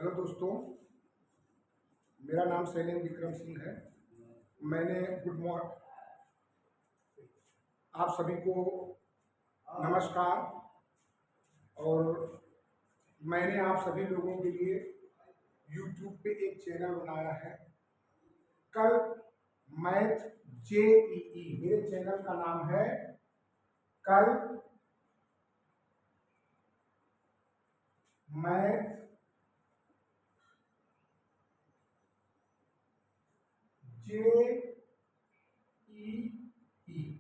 Hello दोस्तों, मेरा नाम शैलेंद्र विक्रम सिंह है। मैंने गुड मॉर्निंग आप सभी को नमस्कार। और मैंने आप सभी लोगों के लिए YouTube पे एक चैनल बनाया है, कल मैथ JEE। मेरे चैनल का नाम है कल मैथ JEE।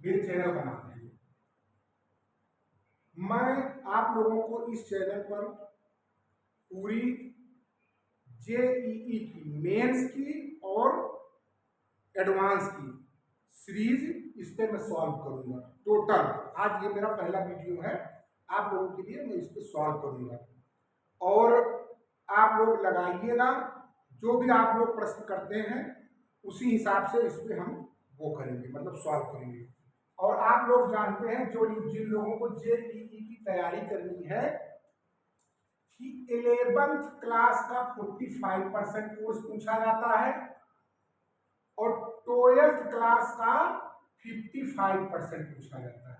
मेरे चैनल का नाम है। मैं आप लोगों को इस चैनल पर पूरी JEE की मेंस की और एडवांस की सीरीज इस पे मैं सॉल्व करूंगा। टोटल आज ये मेरा पहला वीडियो है, आप लोगों के लिए मैं इस पे सॉल्व करूंगा और आप लोग लगाइएगा। जो भी आप लोग प्रश्न करते हैं उसी हिसाब से इस पे हम वो करेंगे, मतलब सॉल्व करेंगे। और आप लोग जानते हैं जो जिन लोगों को JEE की तैयारी करनी है कि 11th क्लास का 45% कोर्स पूछा जाता है और 12th क्लास का 55% पूछा जाता है।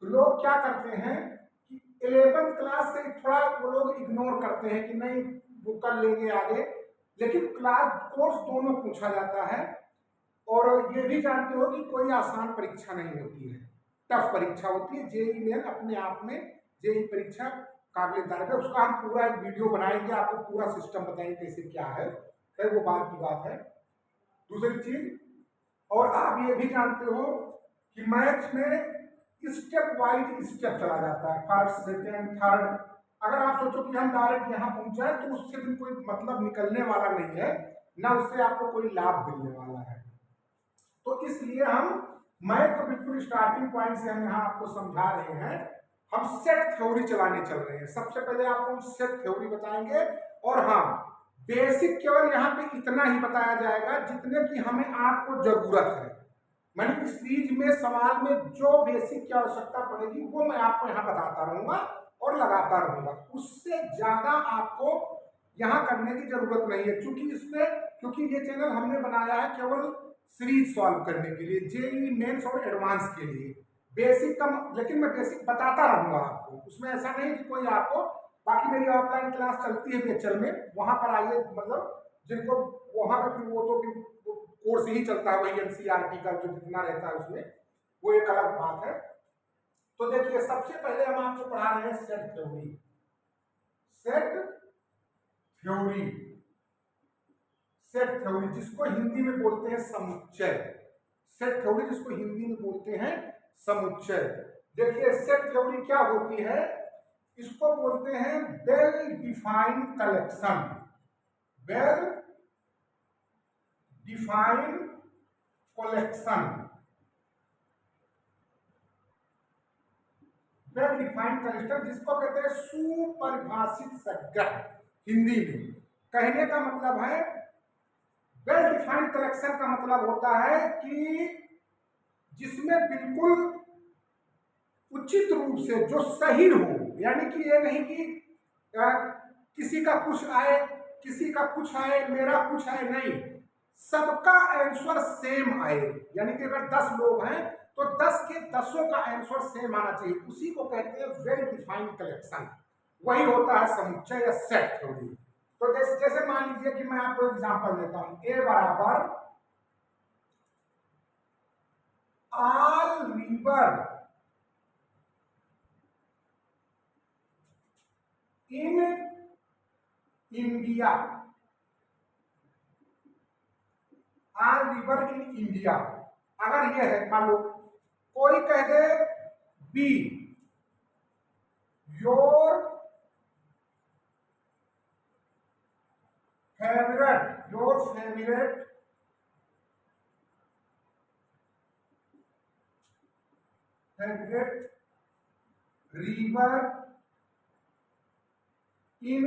तो लोग क्या करते हैं कि 11th क्लास से थोड़ा वो लोग इग्नोर करते हैं कि नहीं वो कर लेंगे आगे, लेकिन क्लास कोर्स दोनों पूछा जाता है। और ये भी जानते हो कि कोई आसान परीक्षा नहीं होती है, टफ परीक्षा होती है। JEE मेन अपने आप में JEE परीक्षा काबिल तारीफ है। उसका हम पूरा एक वीडियो बनाएंगे, आपको पूरा सिस्टम बताएंगे कैसे क्या है, खैर वो बात की बात है। दूसरी चीज, और आप ये भी जानते हो कि मैथ में स्टेप वाइज स्टेप चला जाता है, फर्स्ट सेकेंड थर्ड। अगर आप सोचो कि हम डायरेक्ट यहाँ पहुंच जाए तो उससे भी कोई मतलब निकलने वाला नहीं है, ना उससे आपको कोई लाभ मिलने वाला है। तो इसलिए हम मैथ को बिल्कुल स्टार्टिंग पॉइंट से हम यहाँ आपको समझा रहे हैं। हम सेट थ्योरी चलाने चल रहे हैं। सबसे पहले आपको हम सेट थ्योरी बताएंगे और हाँ, बेसिक केवल यहाँ पे इतना ही बताया जाएगा जितने की हमें आपको जरूरत है। मैंने इस सीरीज में सवाल में जो बेसिक की आवश्यकता पड़ेगी वो मैं आपको यहाँ बताता रहूंगा और लगाता रहूंगा। उससे ज्यादा आपको यहाँ करने की जरूरत नहीं है, क्योंकि ये चैनल हमने बनाया है केवल सीरीज सॉल्व करने के लिए, JEE मेंस और एडवांस के लिए। बेसिक का लेकिन मैं बेसिक बताता रहूंगा आपको, उसमें ऐसा नहीं कि कोई आपको। बाकी मेरी ऑफलाइन क्लास चलती है BHL में, वहां पर आइए, मतलब जिनको वहां पर वो तो कोर्स ही चलता है, वही NCERT का जो जितना रहता है उसमें, वो एक अलग बात है। तो देखिए, सबसे पहले हम आपको पढ़ा रहे हैं सेट थ्योरी। सेट थ्योरी जिसको हिंदी में बोलते हैं समुच्चय। सेट थ्योरी जिसको हिंदी में बोलते हैं समुच्चय। देखिए, सेट थ्योरी क्या होती है, इसको बोलते हैं well defined collection. Well defined collection, well defined collection जिसको कहते हैं सुपरिभाषित संग्रह। हिंदी में कहने का मतलब है, वेल डिफाइंड कलेक्शन का मतलब होता है कि जिसमें बिल्कुल उचित रूप से जो सही हो, यानी कि ये नहीं कि किसी का कुछ आए, किसी का कुछ आए, मेरा कुछ आए, नहीं, सबका आंसर सेम आए। यानी कि अगर 10 लोग हैं तो 10 के 10 का आंसर सेम आना चाहिए, उसी को कहते हैं वेल डिफाइंड कलेक्शन। वही होता है समुच्चय या सेट थ्योरी। तो जैसे मान लीजिए कि मैं आपको एग्जांपल देता हूं, A बराबर all river in India, all river in India. अगर ये है, मान लो कोई कह दे B your favourite river in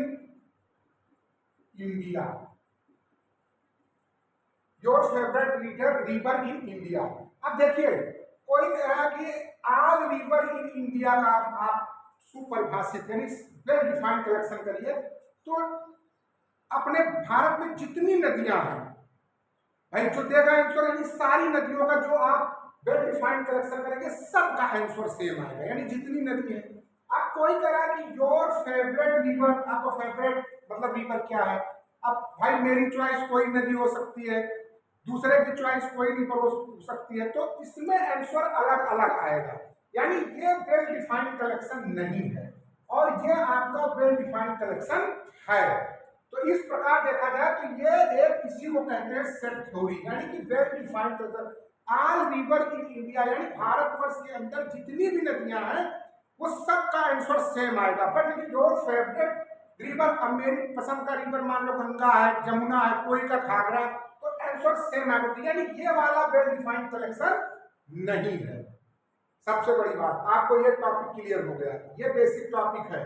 India, your favourite river in India. अब देखिए, कोई कह रहा कि ऑल रिवर इन इंडिया का आप सुपरिभाषित यानी वेल डिफाइंड कलेक्शन करिए, तो अपने भारत में जितनी नदियां हैं भाई, जो देगा आंसर यानी सारी नदियों का जो आप वेल डिफाइंड कलेक्शन करेंगे सबका आंसर सेम आएगा, यानी जितनी नदी है। आप कोई कह रहा है कि योर फेवरेट रिवर, आपका फेवरेट मतलब रिवर क्या है? अब भाई मेरी चॉइस कोई नदी हो सकती है, दूसरे की चॉइस कोई रिवर हो सकती है, तो इसमें आंसर अलग अलग आएगा, यानी ये वेल डिफाइंड कलेक्शन नहीं है और ये आपका वेल डिफाइंड कलेक्शन है। तो इस प्रकार देखा जाए तो ये एक इसी को कहते हैं सेट थ्योरी, यानी कि well defined collection. All river in India, यानी भारतवर्ष के अंदर जितनी भी नदियां हैं वो सबका आंसर सेम आएगा। बट लेकिन योर फेवरेट रिवर, अब मेरी पसंद का रिवर मान लो गंगा है, जमुना है, कोई का घाघरा, तो आंसर सेम आएगा, यानी ये वाला वेल डिफाइंड कलेक्शन नहीं है। सबसे बड़ी बात, आपको ये टॉपिक क्लियर हो गया, ये बेसिक टॉपिक है,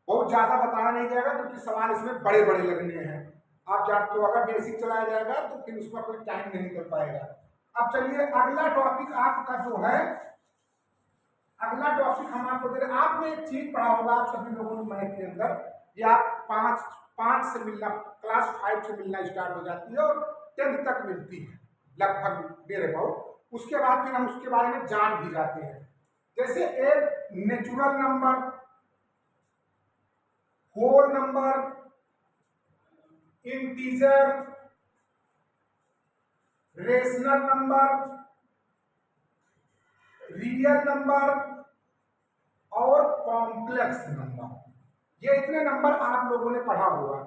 बहुत ज्यादा बताया नहीं जाएगा क्योंकि सवाल इसमें बड़े बड़े लगने हैं। आप जानते हो अगर बेसिक चलाया जाएगा तो फिर उसका कोई टाइम नहीं कर पाएगा। अब चलिए अगला टॉपिक आपका जो है, अगला टॉपिक हम आपको दे रहे हैं। आपने एक चीज पढ़ा होगा आप सभी लोगों ने मैथ के अंदर, ये आप पांच से मिलना, क्लास 5 से मिलना स्टार्ट हो जाती है और 10th तक मिलती है लगभग मेरे पास। उसके बाद फिर हम उसके बारे में जान भी जाते हैं। जैसे एक natural number, whole number, integer, rational number, real number और कॉम्प्लेक्स नंबर, ये इतने नंबर आप लोगों ने पढ़ा होगा।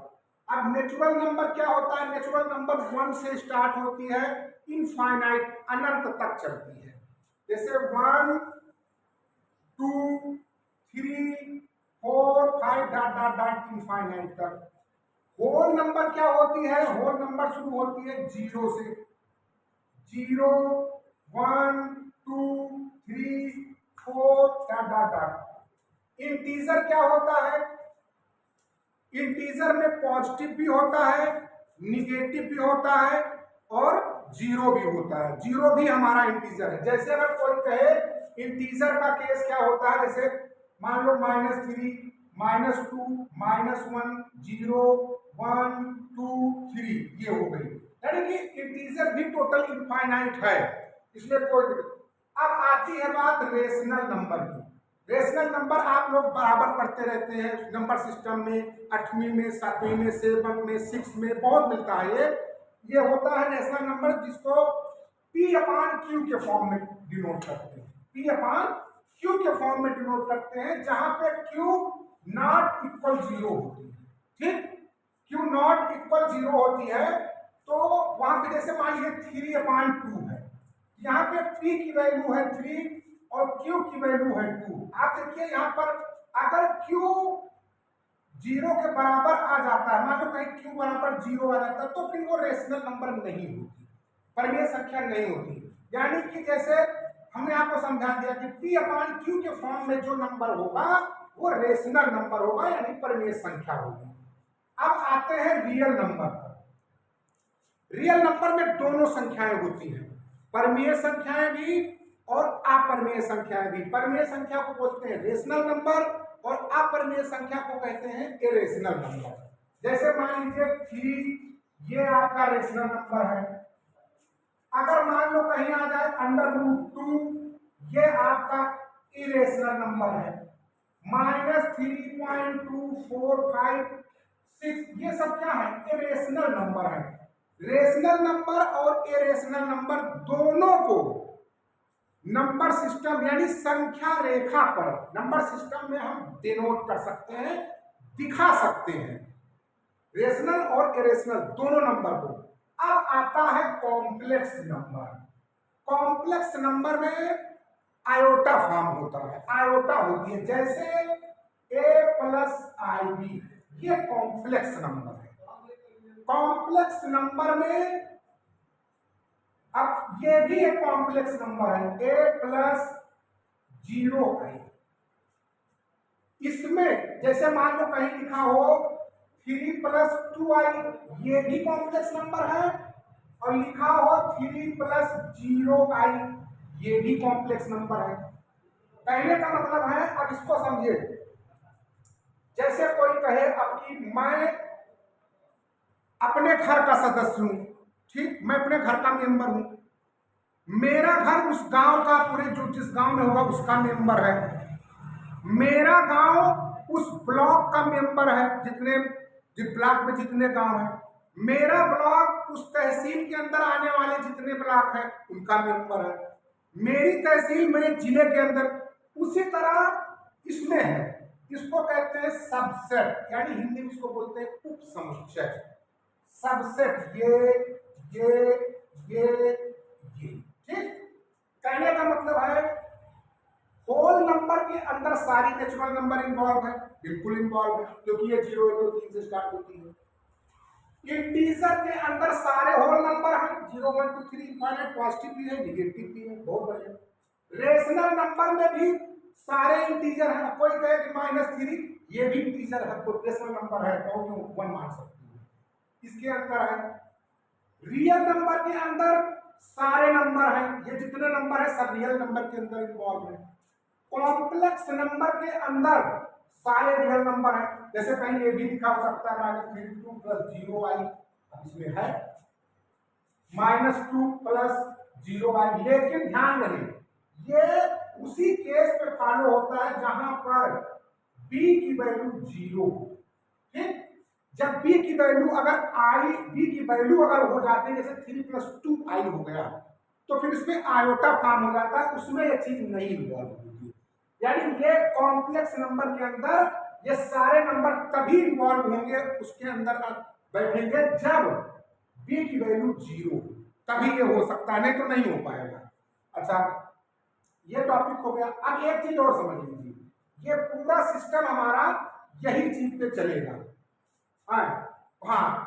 अब नेचुरल नंबर क्या होता है? नेचुरल नंबर 1 से स्टार्ट होती है, इनफाइनाइट अनंत तक चलती है। जैसे 1 2 3 4 5 डॉट डॉट डॉट इनफाइनाइट तक। होल नंबर क्या होती है? होल नंबर शुरू होती है 0 से, 0 1 2 3 4 डॉट डॉट डॉट। इंटीजर क्या होता है? इंटीजर में पॉजिटिव भी होता है, निगेटिव भी होता है और जीरो भी होता है। जीरो भी हमारा इंटीजर है। जैसे अगर कोई कहे इंटीजर का केस क्या होता है, जैसे मान लो -3 -2 -1 0 1 2 3, ये हो गई, यानी कि इंटीजर भी टोटल इनफाइनाइट है, इसमें कोई। अब आती है बात रेशनल नंबर की। रेशनल नंबर आप लोग बराबर पढ़ते रहते हैं नंबर सिस्टम में, 8वीं में, 7वीं में, 7 में, 6 में बहुत मिलता है। ये होता है रेशनल नंबर, जिसको P/Q के फॉर्म में डिनोट करते हैं। P/Q के फॉर्म में डिनोट करते हैं, जहां पे Q नॉट इक्वल 0 होती है। ठीक, Q नॉट इक्वल 0 होती है, तो वहां पे जैसे मान लीजिए 3/2 है, यहाँ पे P की वैल्यू है 3 और Q की वैल्यू है 2। आप देखिए यहाँ पर अगर Q 0 के बराबर आ जाता है, मान लो कहीं Q बराबर 0 आ जाता है, तो फिर वो रेशनल नंबर नहीं होती, परिमेय संख्या नहीं होती। यानी कि जैसे हमने आपको समझा दिया कि P/Q के फॉर्म में जो नंबर होगा वो रेशनल नंबर होगा, यानी परिमेय संख्या होगी। अब आते हैं रियल नंबर पर। रियल नंबर में दोनों संख्याएं होती हैं, परिमेय संख्याएं भी और अपरिमेय संख्याएं भी। परिमेय संख्या को बोलते हैं रेशनल नंबर और अपरिमेय संख्या को कहते हैं इरेशनल नंबर। जैसे मान लीजिए 3, ये आपका रेशनल नंबर है। अगर मान लो कहीं आ जाए √2, ये आपका इरेशनल नंबर है। -3.2456, ये सब क्या है? इरेशनल नंबर है। रेशनल नंबर और इरेशनल नंबर दोनों को नंबर सिस्टम यानी संख्या रेखा पर, नंबर सिस्टम में हम डिनोट कर सकते हैं, दिखा सकते हैं, रेशनल और इरेशनल दोनों नंबर को। अब आता है कॉम्प्लेक्स नंबर। कॉम्प्लेक्स नंबर में आयोटा फॉर्म होता है, आयोटा होती है, जैसे A+IB, ये कॉम्प्लेक्स नंबर है। कॉम्प्लेक्स नंबर में अब ये भी एक कॉम्प्लेक्स नंबर है, A+0i। इसमें जैसे मान लो कहीं लिखा हो 3+2i, ये भी कॉम्प्लेक्स नंबर है, और लिखा हो 3+0i, ये भी कॉम्प्लेक्स नंबर है। कहने का मतलब है, अब इसको समझिए, जैसे कोई कहे अब कि मैं अपने घर का सदस्य हूं, ठीक, मैं अपने घर का मेंबर हूं। मेरा घर उस गांव का, पूरे जो जिस गांव में होगा उसका मेंबर है। मेरा गांव उस ब्लॉक का मेंबर है, जितने जिस ब्लॉक में जितने गांव हैं। मेरा ब्लॉक उस तहसील के अंदर आने वाले जितने ब्लॉक हैं उनका मेंबर है। मेरी तहसील मेरे जिले के अंदर, उसी तरह इसमें है। इसको कहते हैं सबसेट, यानी हिंदी में इसको बोलते हैं उप समुच्चय। सबसेट ये ठीक। कहने का मतलब है होल नंबर के अंदर सारी नेचुरल नंबर इन्वॉल्व है, बिल्कुल इन्वॉल्व है, क्योंकि ये 0 1 2 3 से स्टार्ट होती है। इंटीजर के अंदर सारे होल नंबर हैं, 0 1 2 3 इनफाइनाइट, पॉजिटिव भी है नेगेटिव भी है, बहुत बढ़िया। रेशनल नंबर में भी सारे इंटीजर हैं। कोई कहे कि -3 ये भी इंटीजर है, तो रेशनल नंबर है, तो क्यों 1 मान सकते हैं, इसके अंदर है। रियल नंबर के अंदर सारे नंबर हैं, ये जितने नंबर है सब रियल नंबर के अंदर इन्वॉल्व है। कॉम्प्लेक्स नंबर के अंदर सारे रियल नंबर हैं, जैसे कहीं ये भी लिखा हो सकता है -32 + 0i, इसमें है -2 + 0i, लेकिन ध्यान रहे ये उसी केस पे फॉलो होता है जहां पर b की वैल्यू 0, ठीक। जब b की वैल्यू अगर b की वैल्यू अगर हो जाती है, जैसे 3 + 2i हो गया, तो फिर इसमें आयोटा फॉर्म हो जाता है, उसमें ये चीज नहीं इन्वॉल्व होती। यानी ये कॉम्प्लेक्स नंबर के अंदर ये सारे नंबर तभी इन्वॉल्व होंगे उसके अंदर बैठेंगे जब b की वैल्यू 0, तभी ये हो सकता है, नहीं तो नहीं हो पाएगा। अच्छा, ये टॉपिक हो गया। अब एक चीज और समझ लीजिए, ये पूरा सिस्टम हमारा यही चीज पे चलेगा। हाँ,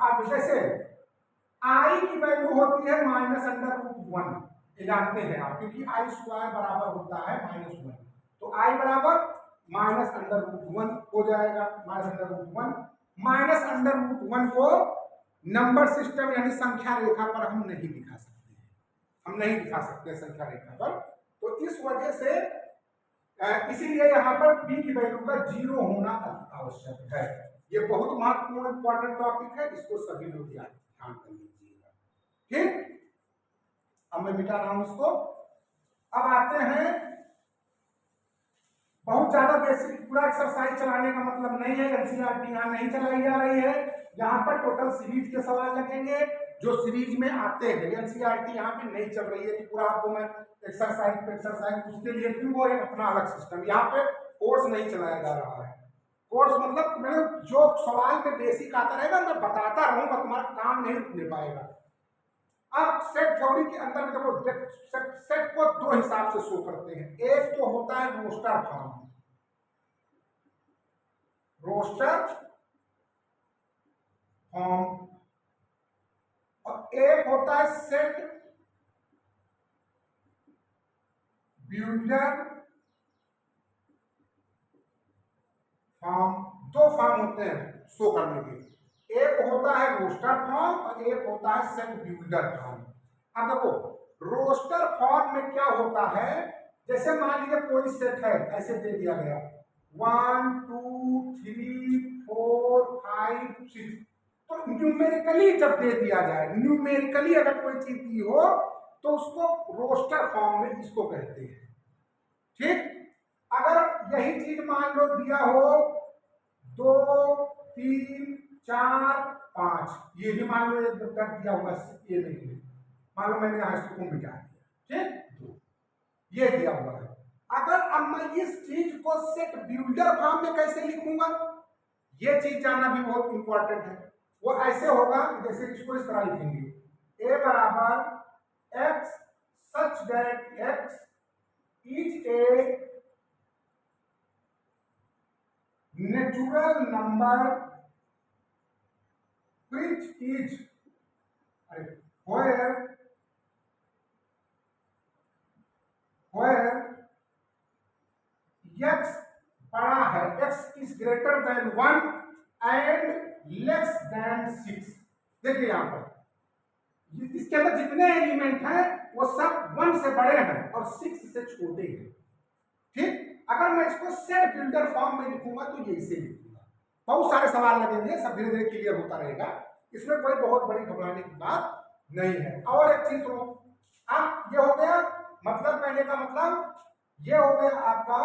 अब जैसे i की वैल्यू होती है -√1, ये जानते हैं आप, क्योंकि i² बराबर होता है -1, तो i बराबर -√1 हो जाएगा। -√1 को नंबर सिस्टम यानी संख्या रेखा पर हम नहीं दिखा सकते हैं, हम नहीं दिखा सकते संख्या रेखा पर, तो इस वजह से इसीलिए यहाँ पर b की वैल्यू का 0 होना आवश्यक है। ये बहुत महत्वपूर्ण इंपॉर्टेंट टॉपिक है, इसको सभी लोग ध्यान कर लीजिएगा, ठीक। अब मैं मिटा रहा हूं इसको। अब आते हैं, बहुत ज्यादा बेसिक पूरा एक्सरसाइज चलाने का मतलब नहीं है, एनसीईआरटी यहाँ नहीं चलाई जा रही है। यहाँ पर टोटल सीरीज के सवाल लगेंगे जो सीरीज में आते हैं। एनसीईआरटी यहाँ पे नहीं चल रही है कि पूरा आपको मैं एक्सरसाइज पे एक्सरसाइज, उसके लिए भी वो है अपना अलग सिस्टम। यहाँ पे कोर्स नहीं चलाया जा रहा है। कोर्स मतलब मैं जो सवाल में बेसिक आता रहेगा मैं बताता रहूंगा, तुम्हारा काम नहीं रुकने पाएगा। अब सेट थ्योरी के अंदर देखो, सेट को दो हिसाब से शो करते हैं। एक तो होता है रोस्टर फॉर्म, और एक होता है सेट बिल्डर फॉर्म। दो फॉर्म होते हैं शो करने के, एक होता है रोस्टर फॉर्म और एक होता है सेट बिल्डर फॉर्म। अब देखो रोस्टर फॉर्म में क्या होता है, जैसे मान लीजिए कोई सेट है, ऐसे दे दिया गया 1 2 3 4 5 6, तो न्यूमेरिकली जब दे दिया जाए, न्यूमेरिकली अगर कोई चीज दी हो तो उसको रोस्टर फॉर्म में इसको कहते हैं, ठीक। अगर यही चीज मान लो दिया हो 2 3 4 5, ये भी मान लो एक तक दिया हुआ, ये नहीं है, मान लो मैंने यहां इसको मिटा दिया, ठीक, तो ये दिया हुआ है। अगर अब मैं इस चीज को सेट बिल्डर फॉर्म में कैसे लिखूंगा, ये चीज जानना भी बहुत इंपॉर्टेंट है। वो ऐसे होगा जैसे इसको इस तरह लिखेंगे, a बराबर x such that x is a natural number which is where x बड़ा है, x is greater than 1 and less than 6। देखिए यहां पर इसके अंदर जितने एलिमेंट हैं वो सब 1 से बड़े हैं और 6 से छोटे हैं, ठीक। अगर मैं इसको सेट बिल्डर फॉर्म में लिखूंगा तो ये इसे लिखूंगा। बहुत सारे सवाल लगेंगे, सब धीरे धीरे क्लियर होता रहेगा। इसमें कोई बहुत बड़ी घबराने की बात नहीं है। और एक चीज सुनो, अब ये हो गया मतलब कहने का मतलब, ये हो गया आपका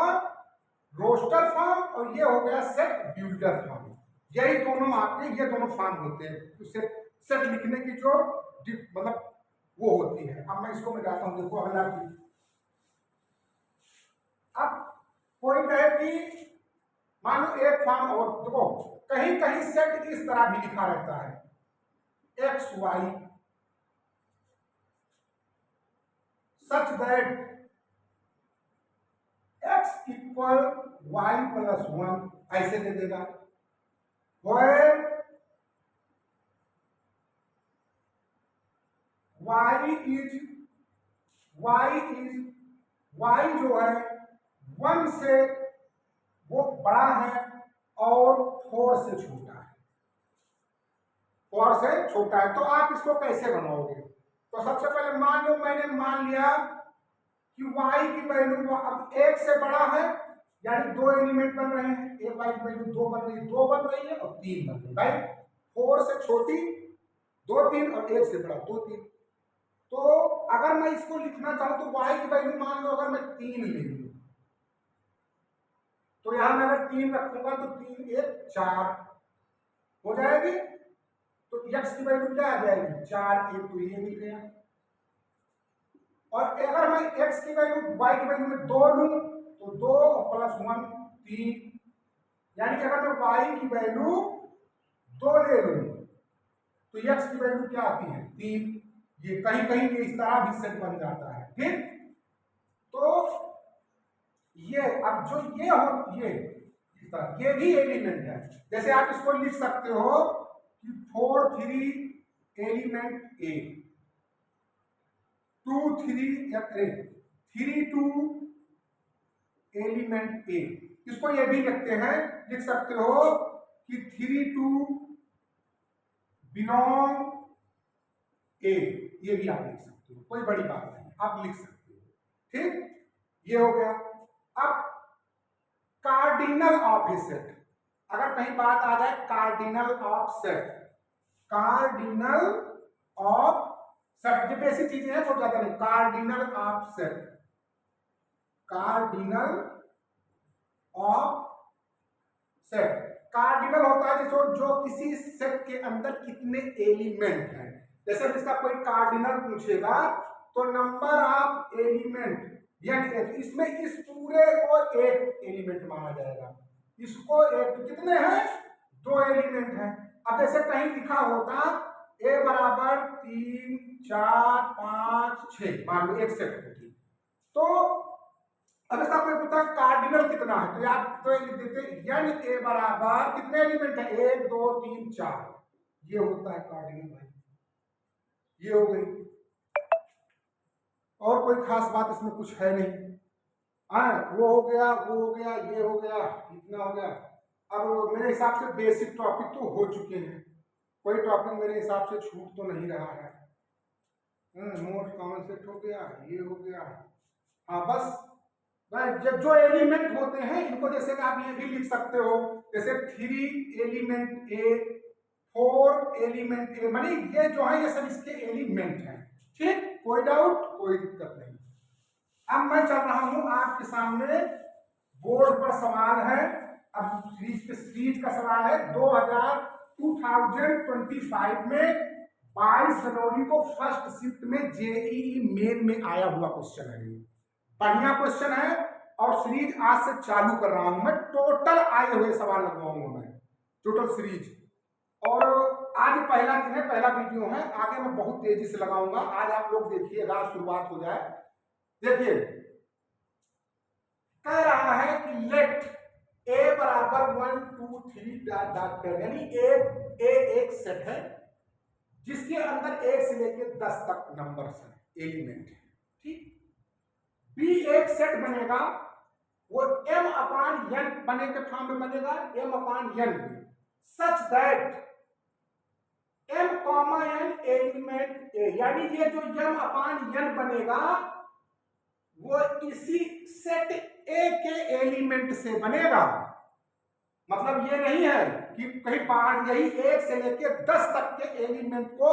रोस्टर फॉर्म और ये हो गया सेट बिल्डर फॉर्म। यही दोनों आपके ये दोनों फॉर्म होते हैं सेट लिखने की जो मतलब वो होती है। अब मैं इसको मिटाता हूं, देखो अगला चीज। अब कोई कहे कि मान लो एक फॉर्म और देखो, कहीं कहीं सेट इस तरह भी लिखा रहता है X Y such that x equal y plus 1, ऐसे दे देगा। where y जो है 1 से वो बड़ा है और 4 से छोटा है, 4 से छोटा है। तो आप इसको कैसे बनाओगे? तो सबसे पहले मान लो मैंने मान लिया कि y की वैल्यू अब 1 से बड़ा है, यानी 2 एलिमेंट बन रहे हैं, एक y की वैल्यू 2 बन रही है, 2 बन रही है और 3 बन रही है। भाई 4 से छोटी 2 3 और 1 से बड़ा 2 3। तो अगर मैं इसको लिखना चाहूं तो y की वैल्यू मान लो अगर मैं 3 ले लूं, तो यहां मैं अगर 3 रखूंगा तो 3 1 4 हो जाएगी। तो x की वैल्यू क्या आ जाएगी 4 1, तो ये मिल गया। और अगर मैं x की वैल्यू y की वैल्यू में 2 लूं तो 2 प्लस 1 3, यानी कि अगर मैं y की वैल्यू 2 ले लूं तो x की वैल्यू क्या आती है 3। ये कहीं कहीं ये इस तरह भी सेट बन जाता है, ठीक। तो ये अब जो ये हो ये भी एलिमेंट है। जैसे आप इसको लिख सकते हो कि 4 3 एलिमेंट ए, 2 3 या 3 2 एलिमेंट ए। इसको ये भी लिख सकते हो कि 3 2 बिलोंग ए, ये भी आप लिख सकते हो, कोई बड़ी बात नहीं, आप लिख सकते हो, ठीक। ये हो गया। अब कार्डिनल ऑफ ए सेट, अगर कहीं बात आ जाए cardinal of set, cardinal of set, ये बेसिक चीजें हैं, बहुत ज्यादा नहीं। Cardinal of set, cardinal of set, cardinal होता है जो किसी सेट के अंदर कितने एलिमेंट हैं। जैसे इसका कोई कार्डिनल पूछेगा तो नंबर ऑफ एलिमेंट, यानी इसमें इस पूरे को एक एलिमेंट माना जाएगा, इसको एक, तो कितने हैं 2 एलिमेंट हैं। अब जैसे कहीं लिखा होता a बराबर 3 4 5 6, मान लो एक सेट होती, तो अब इसका कोई पूछता कार्डिनल कितना है तो आप तो लिख देते यानी a बराबर कितने एलिमेंट है 1 2 3 4, ये होता है कार्डिनल भाई। ये हो गई, और कोई खास बात इसमें कुछ है नहीं। वो हो गया, वो हो गया, ये हो गया, इतना हो गया। अब मेरे हिसाब से बेसिक टॉपिक तो हो चुके हैं, कोई टॉपिक मेरे हिसाब से छूट तो नहीं रहा है। मोस्ट कॉमन सेट हो गया, ये हो गया। हाँ बस जो एलिमेंट होते हैं इनको जैसे कि आप ये भी लिख सकते हो, जैसे 3 एलिमेंट ए 4 एलिमेंट ए, मानी ये जो है ये सब इसके एलिमेंट हैं, ठीक। कोई डाउट, कोई दिक्कत नहीं। अब मैं चल रहा हूं आपके सामने, बोर्ड पर सवाल है। अब सीरीज का सवाल है 2025 में 22 जनवरी को फर्स्ट शिफ्ट में जेईई मेन में आया हुआ क्वेश्चन है। बढ़िया क्वेश्चन है और सीरीज आज से चालू कर रहा हूं मैं, टोटल आए हुए सवाल लगवाऊंगा मैं, टोटल सीरीज। और आज पहला दिन है, पहला वीडियो है, आगे मैं बहुत तेजी से लगाऊंगा। आज आप लोग देखिएगा, शुरुआत हो जाए। देखिए कह रहा है कि लेट ए बराबर 1 2 3 डॉट डॉट, यानी ए एक सेट है जिसके अंदर 1 से लेकर 10 तक नंबर्स हैं, एलिमेंट है, ठीक। बी एक सेट बनेगा, वो m अपान n बने के फॉर्म में बनेगा, m upon n, such that m comma n element A, यानी ये जो m अपान n बनेगा वो इसी सेट ए के एलिमेंट से बनेगा। मतलब ये नहीं है कि कहीं पांच, यही 1 से लेके 10 तक के एलिमेंट को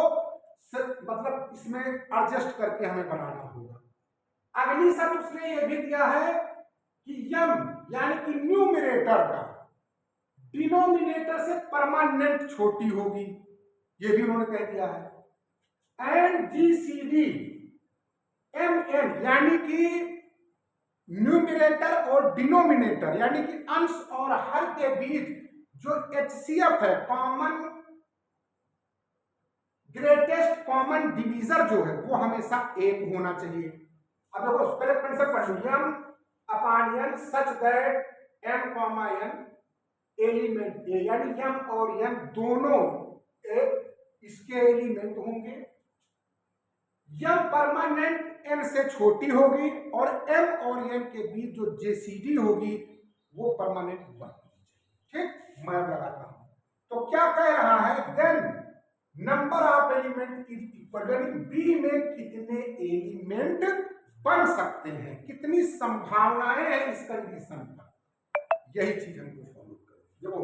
मतलब इसमें एडजस्ट करके हमें बनाना होगा। अगली शर्त उसने ये भी दिया है कि यम यानी कि न्यूमरेटर का डिनोमिनेटर से परमानेंट छोटी होगी, ये भी उन्होंने कह दिया है। एंड जीसीडी एम एन यानी कि न्यूमरेटर और डिनोमिनेटर यानी कि अंश और हर के बीच जो एचसीएफ है, कॉमन ग्रेटेस्ट कॉमन डिवीजर जो है वो हमेशा 1 होना चाहिए। अब देखो पहले कंसेप्ट पढ़ लो, M upon N such that M comma N element A यानी एम और एन दोनों इसके एलिमेंट होंगे। यम परमानेंट एन से छोटी होगी और एम और एन के बीच जो जेसीडी होगी वो परमानेंट 1 होनी चाहिए। ठीक, मैं लगाता हूं तो क्या कह रहा है, then number of element is equal, यानी बी में कितने एलिमेंट बन सकते हैं, कितनी संभावनाएं हैं इस कंडीशन पर, यही चीज हमको फॉलो करनी। देखो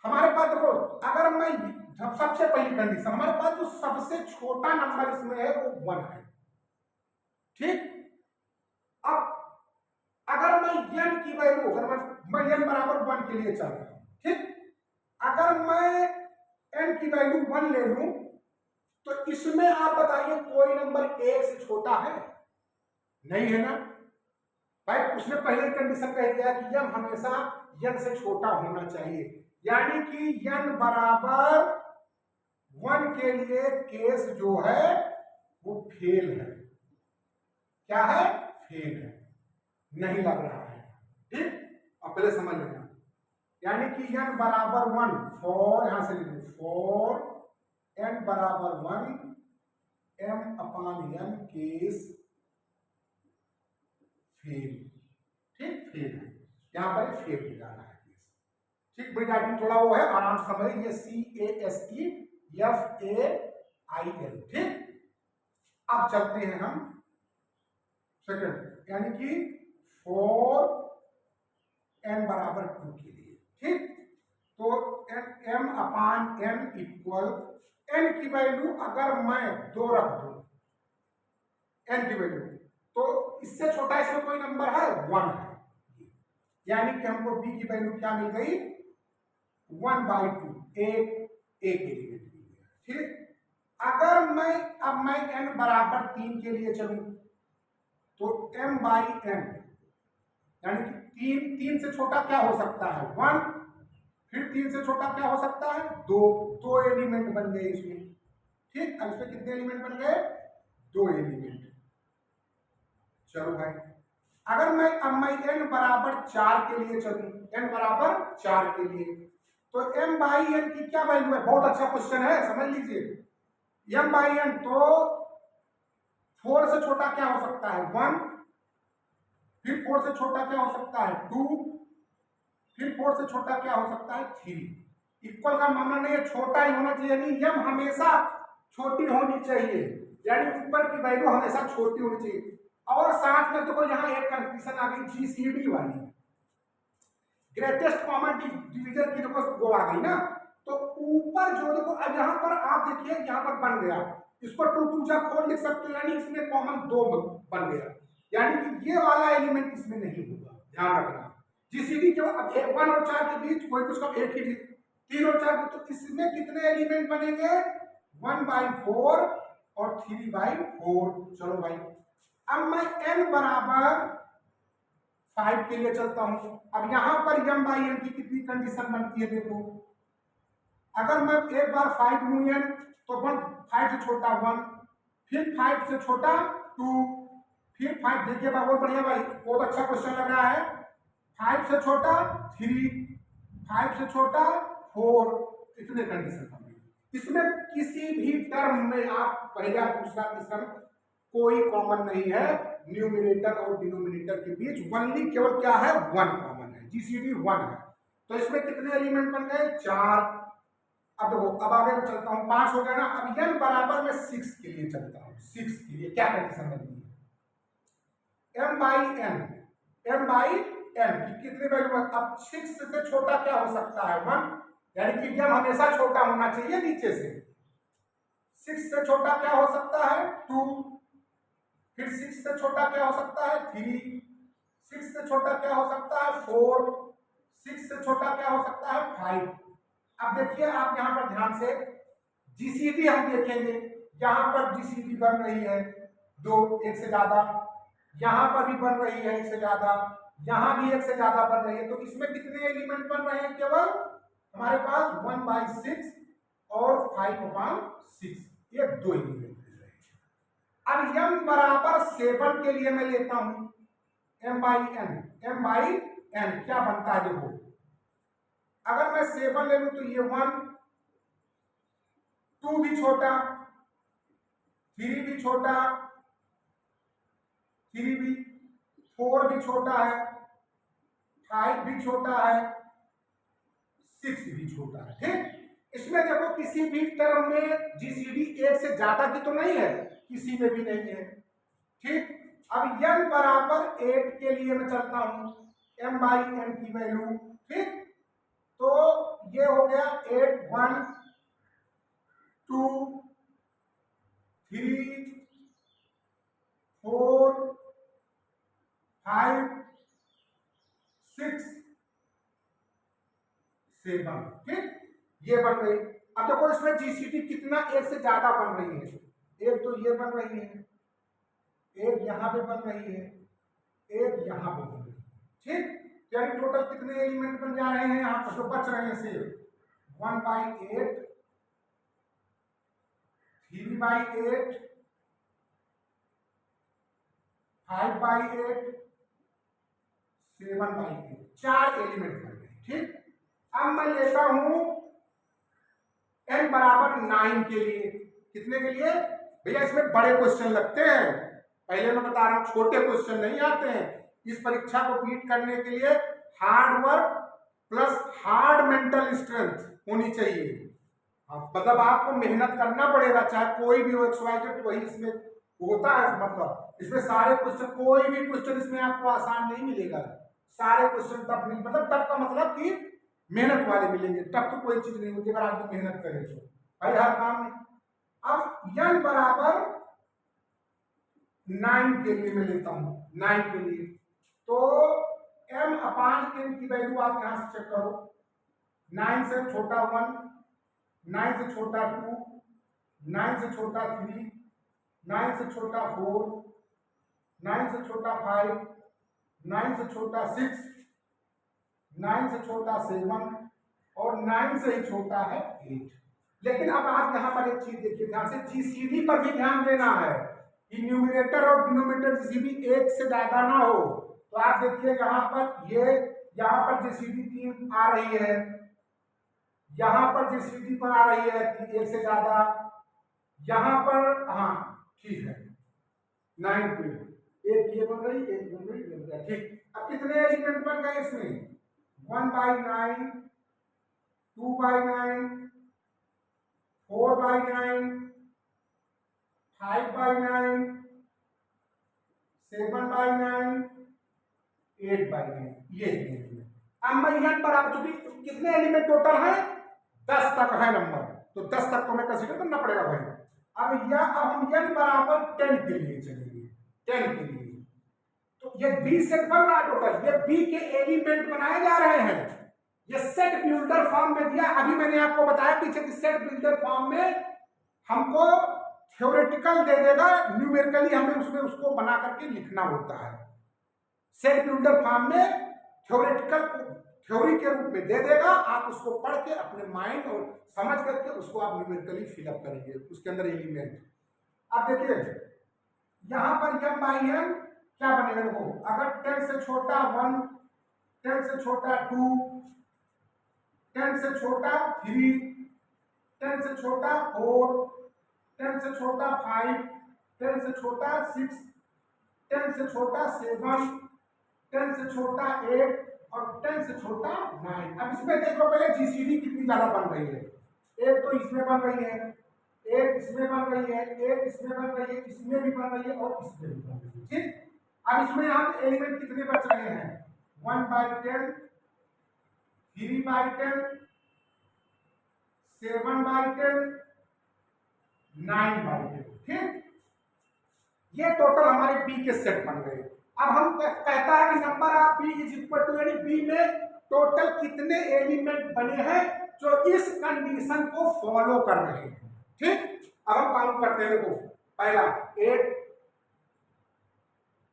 हमारे पास, देखो अगर मैं सबसे पहली कंडीशन, हमारे पास जो सबसे छोटा नंबर इसमें है वो 1 है। ठीक, अब अगर मैं n की वैल्यू, अगर मैं n बराबर 1 के लिए चल रहा हूं, ठीक, अगर मैं n की वैल्यू 1 ले लूं तो इसमें आप बताइए कोई नंबर 1 से छोटा है? नहीं है ना भाई। उसने पहले कंडीशन कह दिया कि n हमेशा n से छोटा होना चाहिए, यानी कि n बराबर 1 के लिए केस जो है वो फेल है। क्या है? फेल है, नहीं लग रहा है। ठीक, अब पहले समझ लेना, यानी कि n बराबर 1 फॉर, यहां से लिखो फॉर n बराबर 1 m upon n case fail. ठीक, फेल है, यहां पर फेल हो जाना है केस। ठीक, बड़ी राइटिंग थोड़ा वो है, आराम से समझिए, ये CASEFAIL। ठीक, अब चलते हैं हम सेकंड, यानी कि फॉर n बराबर 2 के लिए। ठीक, तो m upon n equal, n की वैल्यू अगर मैं 2 रख दूं, n की वैल्यू, तो इससे छोटा इसमें कोई नंबर है? 1 है, यानी कि हमको b की वैल्यू क्या मिल गई? 1/2, एक एलिमेंट मिल गया। ठीक, अगर मैं n बराबर 3 के लिए चलूं तो m/n यानी कि 3 से छोटा क्या हो सकता है? 1, फिर 3 से छोटा क्या हो सकता है? 2 एलिमेंट बन गए इसमें। ठीक, अब इसमें कितने एलिमेंट बन गए? 2 एलिमेंट। चलो भाई, अगर मैं n बराबर 4 के लिए चलूं, n बराबर 4 के लिए, तो m/n की क्या वैल्यू है? बहुत अच्छा क्वेश्चन है, समझ लीजिए। m/n तो 4 से छोटा क्या हो सकता है? 1, फिर 4 से छोटा क्या हो सकता है? 2, फिर 4 से छोटा क्या हो सकता है? 3। इक्वल का मामला नहीं है, छोटा ही होना चाहिए, यानी m हमेशा छोटी होनी चाहिए, यानी ऊपर की वैल्यू हमेशा छोटी होनी चाहिए। और साथ में देखो यहाँ एक कंडीशन आ गई जीसीडी वाली, ग्रेटेस्ट कॉमन डिवीजर की देखो वो आ गई ना, तो ऊपर जो देखो, अब यहाँ पर आप देखिए, यहाँ पर बन गया, इसको 2 2 जा 4 लिख सकते हो, यानी इसमें कॉमन 2 बन गया, यानी कि ये वाला एलिमेंट इसमें नहीं होगा, ध्यान रखना। जीसीडी के अब 1 और 4 के बीच कोई कुछ का एक ही, 3 और 4, तो इसमें कितने एलिमेंट बनेंगे? 1/4 और 3/4। चलो भाई, अब मैं n बराबर 5 के लिए चलता हूं। अब यहां पर m/n की कितनी कंडीशन बनती है? देखो, अगर मैं एक बार 5 लूं n, तो 5 से छोटा 1, फिर 5 से छोटा 2, फिर 5, देखिए बहुत बढ़िया भाई, बहुत अच्छा क्वेश्चन लग रहा है। 5 से छोटा 3, 5 से छोटा 4, इतने कंडीशन बन गई। इसमें किसी भी टर्म में आप पहला, दूसरा, तीसरा कोई कॉमन नहीं है, न्यूमिनेटर और डिनोमिनेटर के बीच ओनली केवल क्या है? 1 कॉमन है, जीसीडी 1 है। तो इसमें कितने एलिमेंट बन गए? 4। अब देखो, अब आगे मैं चलता हूं, 5 हो गया ना। अब n बराबर मैं 6 के लिए चलता हूं, 6 के लिए क्या कंडीशन बनती है? m/n की कितनी वैल्यू है? अब 6 से छोटा क्या हो सकता है? 1, यानी कि m हमेशा छोटा होना चाहिए नीचे से। 6 से छोटा क्या हो सकता है 2, फिर 6 से छोटा क्या हो सकता है 3, 6 से छोटा क्या हो सकता है 4, 6 से छोटा क्या हो सकता है 5। अब देखिए आप यहां पर ध्यान से जीसीडी हम देखेंगे, यहां पर जीसीडी बन रही है 2, एक से ज्यादा, यहां पर भी बन रही है एक से ज्यादा, यहां भी एक से ज्यादा बन रही है। तो इसमें कितने एलिमेंट बन रहे हैं, केवल हमारे पास 1/6 और 5/6, ये 2 एलिमेंट बन रहे हैं। अब m बराबर 7 के लिए मैं लेता हूं m/n, m/n क्या बनता है देखो, अगर मैं 7 ले लूं तो ये 1, 2 भी छोटा, 3 भी छोटा, 3 भी, 4 भी छोटा है, 5 भी छोटा है, 6 भी छोटा है। ठीक, इसमें देखो किसी भी टर्म में जीसीडी 1 से ज्यादा की तो नहीं है, किसी में भी नहीं है। ठीक, अब n बराबर 8 के लिए मैं चलता हूं m/n की वैल्यू। ठीक, तो ये हो गया 8, 1, 2, 3, 4, 5, 6, 7। ठीक, ये बन गई। अब देखो इसमें जीसीडी कितना एक से ज्यादा बन रही है, एक तो ये बन रही है, एक यहां पे बन रही है, एक यहां पे बन रही है। ठीक, यानी टोटल कितने एलिमेंट बन जा रहे हैं यहां पर जो बच रहे हैं सिर्फ 1/8, 3/8, 5/8, 7/8, 4 एलिमेंट बन गए। ठीक, अब मैं लेता हूं n बराबर 9 के लिए। कितने के लिए भैया, इसमें बड़े क्वेश्चन लगते हैं, पहले मैं बता रहा हूं छोटे क्वेश्चन नहीं आते हैं। इस परीक्षा को बीट करने के लिए hard work plus hard mental strength होनी चाहिए। मतलब आपको मेहनत करना पड़ेगा, चाहे कोई भी हो, XYZ वही इसमें होता है। मतलब इसमें सारे क्वेश्चन, कोई भी क्वेश्चन इसमें आपको आसान नहीं मिलेगा, सारे क्वेश्चन टफ नहीं, मतलब टफ का मतलब कि मेहनत वाले मिलेंगे। टफ तो कोई चीज नहीं होती अगर आदमी मेहनत करे तो भाई हर काम में। अब n बराबर 9 के लिए मैं लेता हूं, 9 के लिए तो m/n की वैल्यू आप यहां से चेक करो। 9 से छोटा 1, 9 से छोटा 2, 9 से छोटा 3, 9 से छोटा 4, 9 से छोटा 5, 9 से छोटा 6, 9 से छोटा 7 और 9 से ही छोटा है 8। लेकिन अब आप यहां पर एक चीज देखिए ध्यान से, जीसीडी पर भी ध्यान देना है कि न्यूमरेटर और डिनोमिनेटर जीसीडी 1 से ज्यादा ना हो। तो आप देखिए यहां पर ये, यहां पर जीसीडी 3 आ रही है, यहां पर जीसीडी पर आ रही है 1 से ज्यादा, यहां पर हाँ ठीक है 9 पे एक ये बन रही, एक बन रही, बन रहा। ठीक, अब कितने एलिमेंट बन गए इसमें 1/9, 2/9, 4/9, 5/9, 7/9, 8/9, ये एलिमेंट। अब मैं n बराबर, चूंकि कितने एलिमेंट टोटल है 10 तक है नंबर, तो 10 तक तो हमें कंसीडर करना पड़ेगा भाई। अब हम n बराबर 10 के लिए चलेंगे, 10 के लिए तो ये b सेट बन रहा है टोटल, ये b के एलिमेंट बनाए जा रहे हैं। ये सेट बिल्डर फॉर्म में दिया, अभी मैंने आपको बताया पीछे कि सेट बिल्डर फॉर्म में हमको थ्योरेटिकल दे देगा, न्यूमेरिकली हमें उसमें उसको बना करके लिखना होता है। सेट बिल्डर फॉर्म में थ्योरेटिकल थ्योरी के रूप में दे देगा, आप उसको पढ़ के अपने माइंड और समझ करके उसको आप न्यूमेरिकली फिलअप करेंगे उसके अंदर एलिमेंट। अब देखिए यहां पर m/n क्या बनेगा, देखो अगर 10 से छोटा 1, 10 से छोटा 2, 10 से छोटा 3, 10 से छोटा 4, 10 से छोटा 5, 10 से छोटा 6, 10 से छोटा 7, 10 से छोटा 8 और 10 से छोटा 9। अब इसमें देखो पहले जीसीडी कितनी ज्यादा बन रही है, एक तो इसमें बन रही है, एक इसमें बन रही है, एक इसमें बन रही है, इसमें भी बन रही है और इसमें भी बन रही है। ठीक, अब इसमें यहाँ एलिमेंट कितने बच रहे हैं 1/10, 3/10, 7/10, 9/10। ठीक, ये टोटल हमारे बी के सेट बन गए। अब हम कहता है कि number of B is equal to, यानी बी में टोटल कितने एलिमेंट बने हैं जो इस कंडीशन को फॉलो कर रहे हैं। ठीक, अब हम काउंट करते हैं। देखो पहला 8,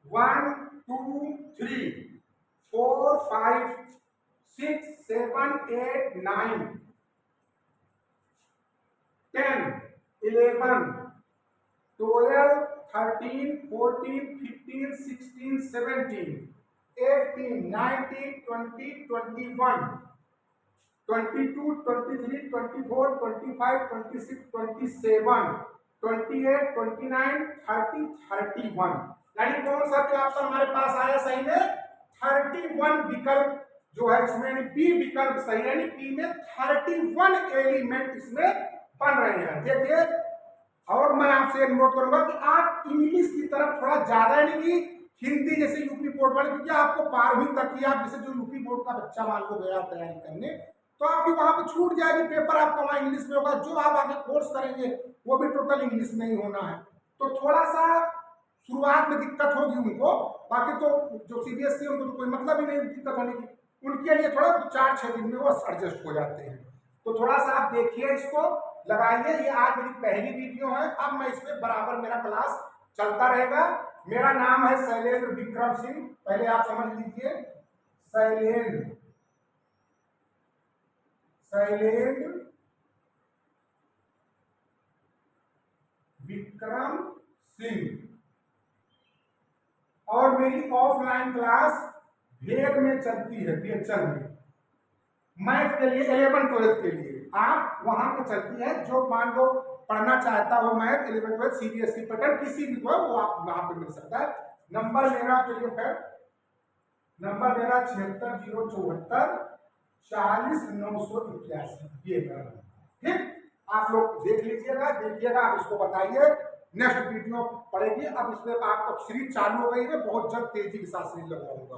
1 2 3 4 5 6 7 8 9 10 11 12 13 14 15 16 17 18 19 20 21 22 23 24 25 26 27 28 29 30 31। यानी कौन सा क्या ऑप्शन हमारे पास आया सही में? 31 विकल्प जो है इसमें, बी विकल्प सही है। यानी बी में 31 एलिमेंट इसमें बन रहे हैं। देखिए, और मैं आपसे अनुरोध करूंगा कि आप इंग्लिश की तरफ थोड़ा ज्यादा, यानी कि हिंदी जैसे यूपी बोर्ड वाले, क्योंकि आपको 12वीं तक ही, आप जैसे जो यूपी बोर्ड का बच्चा मान लो गया तैयारी करने, तो आपकी वहां पे छूट जाएगी, पेपर आपका वहां इंग्लिश में होगा। जो आप आगे कोर्स करेंगे वो भी टोटल इंग्लिश में ही होना है। तो थोड़ा सा शुरुआत में दिक्कत होगी उनको, बाकी तो जो सीबीएसई उनको तो कोई मतलब ही नहीं दिक्कत होने की, उनके लिए थोड़ा 4-6 दिन में वो एडजस्ट हो जाते हैं। तो थोड़ा सा आप देखिए, इसको लगाइए। ये आज मेरी पहली वीडियो है, अब मैं इसमें बराबर मेरा क्लास चलता रहेगा। मेरा नाम है शैलेंद्र विक्रम सिंह, पहले आप समझ लीजिए, शैलेंद्र विक्रम सिंह। और मेरी ऑफलाइन क्लास भेद में चलती है, बेचल में, मैथ के लिए 11-12 के लिए आप वहां पे चलती है। जो मान लो पढ़ना चाहता हो मैथ 11-12 सीबीएसई पैटर्न किसी भी को, वो आप वहां पे मिल सकता है। नंबर मेरा चलिए फिर, नंबर मेरा 76 074 40 981, ये ठीक। आप लोग देख लीजिएगा, देखिएगा, आप इसको बताइए। नेक्स्ट वीडियो पड़ेगी। अब इसमें आपको सीरीज चालू हो गई है, बहुत जल्द तेजी के साथ सीरीज लगाऊंगा।